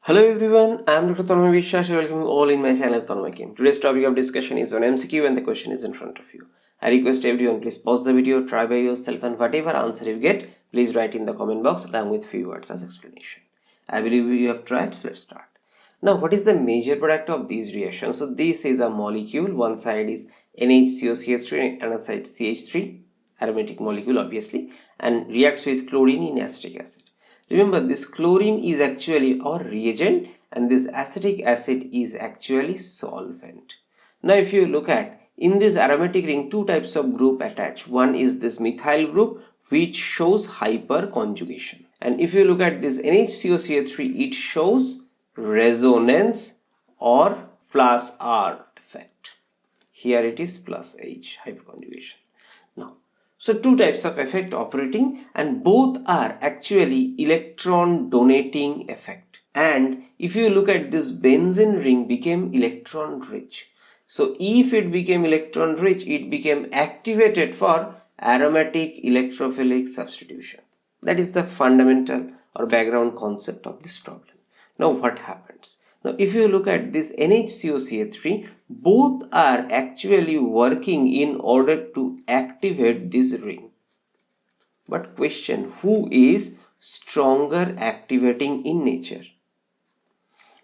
Hello everyone, I am Dr. Tanmoy Biswas. Welcome you all in my channel TanmoyChem. Today's topic of discussion is on MCQ and the question is in front of you. I request everyone please pause the video, try by yourself, and whatever answer you get, please write in the comment box along with few words as explanation. I believe you have tried, so let's start. Now, what is the major product of these reactions? So this is a molecule. One side is NHCOCH3 and another side CH3, aromatic molecule obviously, and reacts with chlorine in acetic acid. Remember, this chlorine is actually our reagent and this acetic acid is actually solvent. Now, if you look at in this aromatic ring, two types of group attach. One is this methyl group which shows hyperconjugation. And if you look at this NHCOCH3, it shows resonance or plus R effect. Here it is plus H, hyperconjugation. Now, so two types of effect operating and both are actually electron donating effect. And if you look at this benzene ring became electron rich. So if it became electron rich, it became activated for aromatic electrophilic substitution. That is the fundamental or background concept of this problem. Now what happens? Now if you look at this NHCOCH3, both are actually working in order to activate this ring. But question, who is stronger activating in nature?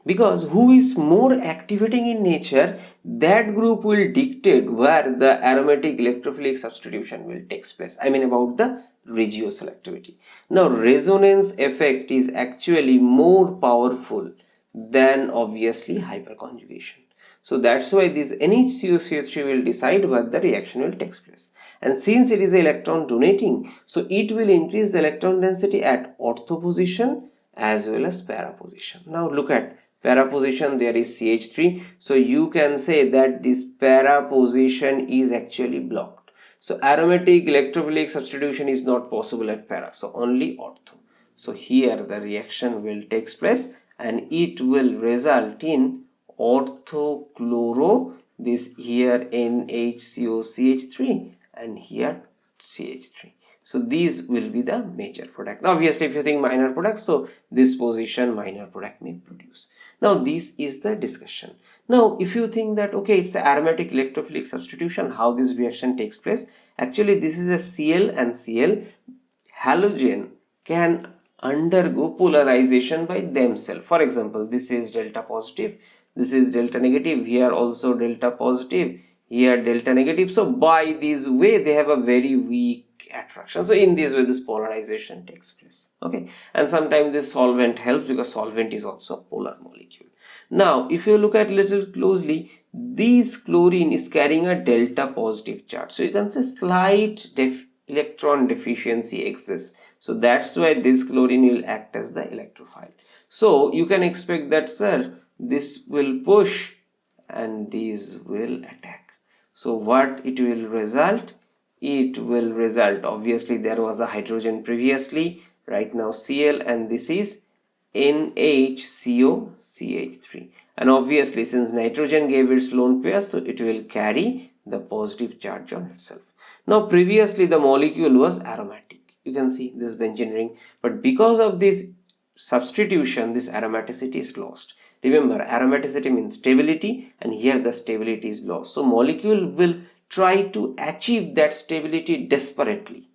Because who is more activating in nature, that group will dictate where the aromatic electrophilic substitution will take place. I mean about the regioselectivity. Now resonance effect is actually more powerful than obviously hyperconjugation. So that's why this NHCOCH3 will decide where the reaction will take place. And since it is electron donating, so it will increase the electron density at ortho position as well as para position. Now look at para position, there is CH3. So you can say that this para position is actually blocked. So aromatic electrophilic substitution is not possible at para, so only ortho. So here the reaction will take place and it will result in orthochloro, this here NHCOCH3 and here CH3. So these will be the major product. Now obviously if you think minor product, so this position minor product may produce. Now this is the discussion. Now if you think that okay, it's the aromatic electrophilic substitution, how this reaction takes place, actually this is a Cl and Cl. Halogen can undergo polarization by themselves. For example, this is delta positive, this is delta negative, here also delta positive, here delta negative. So by this way they have a very weak attraction. So in this way this polarization takes place. Okay, and sometimes this solvent helps because solvent is also a polar molecule. Now if you look at little closely, this chlorine is carrying a delta positive charge, so you can say slight electron deficiency exists. So that's why this chlorine will act as the electrophile. So you can expect that sir, this will push and these will attack. So what it will result? It will result, obviously there was a hydrogen previously, right now Cl, and this is NHCOCH3, and obviously since nitrogen gave its lone pair, so it will carry the positive charge on itself. Now previously the molecule was aromatic, you can see this benzene ring, but because of this substitution this aromaticity is lost. Remember, aromaticity means stability and here the stability is lost. So molecule will try to achieve that stability desperately.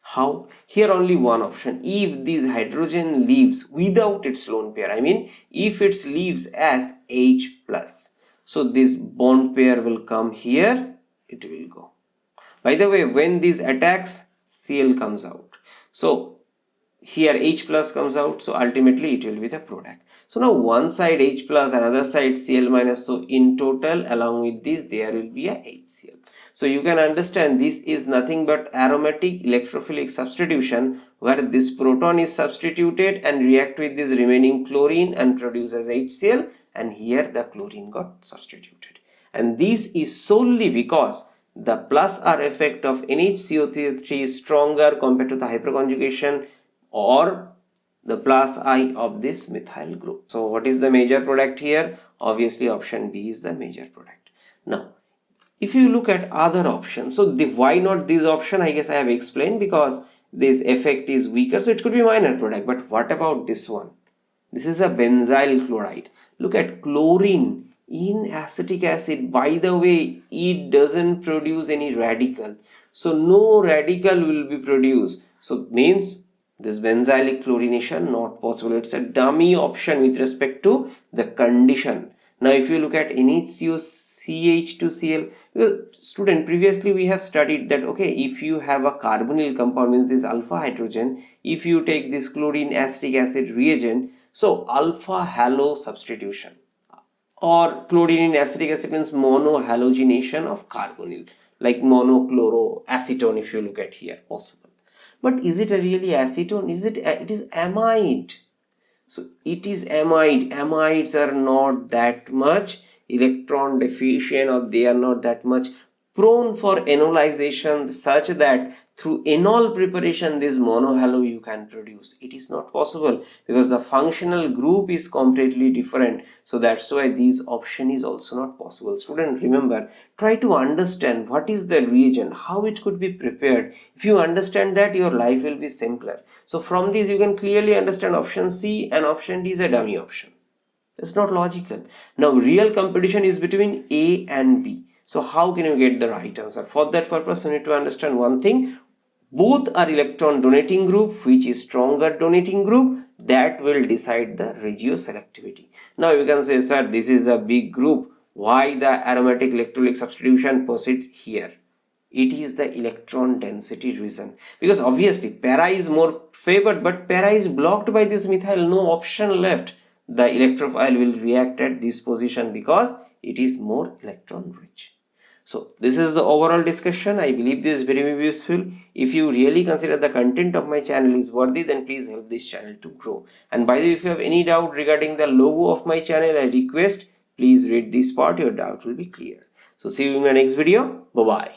How? Here only one option. If this hydrogen leaves without its lone pair, I mean if it leaves as H plus, so this bond pair will come here, it will go. By the way, when this attacks, Cl comes out. So here H plus comes out, so ultimately it will be the product. So now one side H plus, another side Cl minus, so in total along with this there will be a HCl. So you can understand this is nothing but aromatic electrophilic substitution where this proton is substituted and react with this remaining chlorine and produces HCl, and here the chlorine got substituted. And this is solely because the plus R effect of NHCOCH3 is stronger compared to the hyperconjugation or the plus I of this methyl group. So what is the major product here? Obviously option B is the major product. Now if you look at other options, so why not this option? I guess I have explained, because this effect is weaker, so it could be minor product. But what about this one? This is a benzyl chloride. Look at chlorine in acetic acid. By the way, it doesn't produce any radical. So no radical will be produced. So means this benzylic chlorination not possible. It's a dummy option with respect to the condition. Now if you look at NHCO CH2Cl, student, previously we have studied that okay, if you have a carbonyl compound, means this alpha hydrogen, if you take this chlorine acetic acid reagent, so alpha halo substitution, or chlorine in acetic acid means monohalogenation of carbonyl, like monochloroacetone. If you look at here, possible. But is it a really acetone? It is amide. So it is amide. Amides are not that much electron deficient, or they are not that much prone for enolization, such that through enol preparation this monohalo you can produce. It is not possible because the functional group is completely different. So that's why this option is also not possible. Student, remember, try to understand what is the reagent, how it could be prepared. If you understand that, your life will be simpler. So from this you can clearly understand option C and option D is a dummy option. It's not logical. Now real competition is between A and B. So how can you get the right answer? For that purpose, you need to understand one thing. Both are electron donating group. Which is stronger donating group, that will decide the regioselectivity. Now you can say, sir, this is a big group. Why the aromatic electrolytic substitution proceed here? It is the electron density reason, because obviously para is more favored, but para is blocked by this methyl, no option left. The electrophile will react at this position because it is more electron rich. So this is the overall discussion. I believe this is very useful. If you really consider the content of my channel is worthy, then please help this channel to grow. And by the way, if you have any doubt regarding the logo of my channel, I request please read this part, your doubt will be clear. So see you in my next video. Bye bye.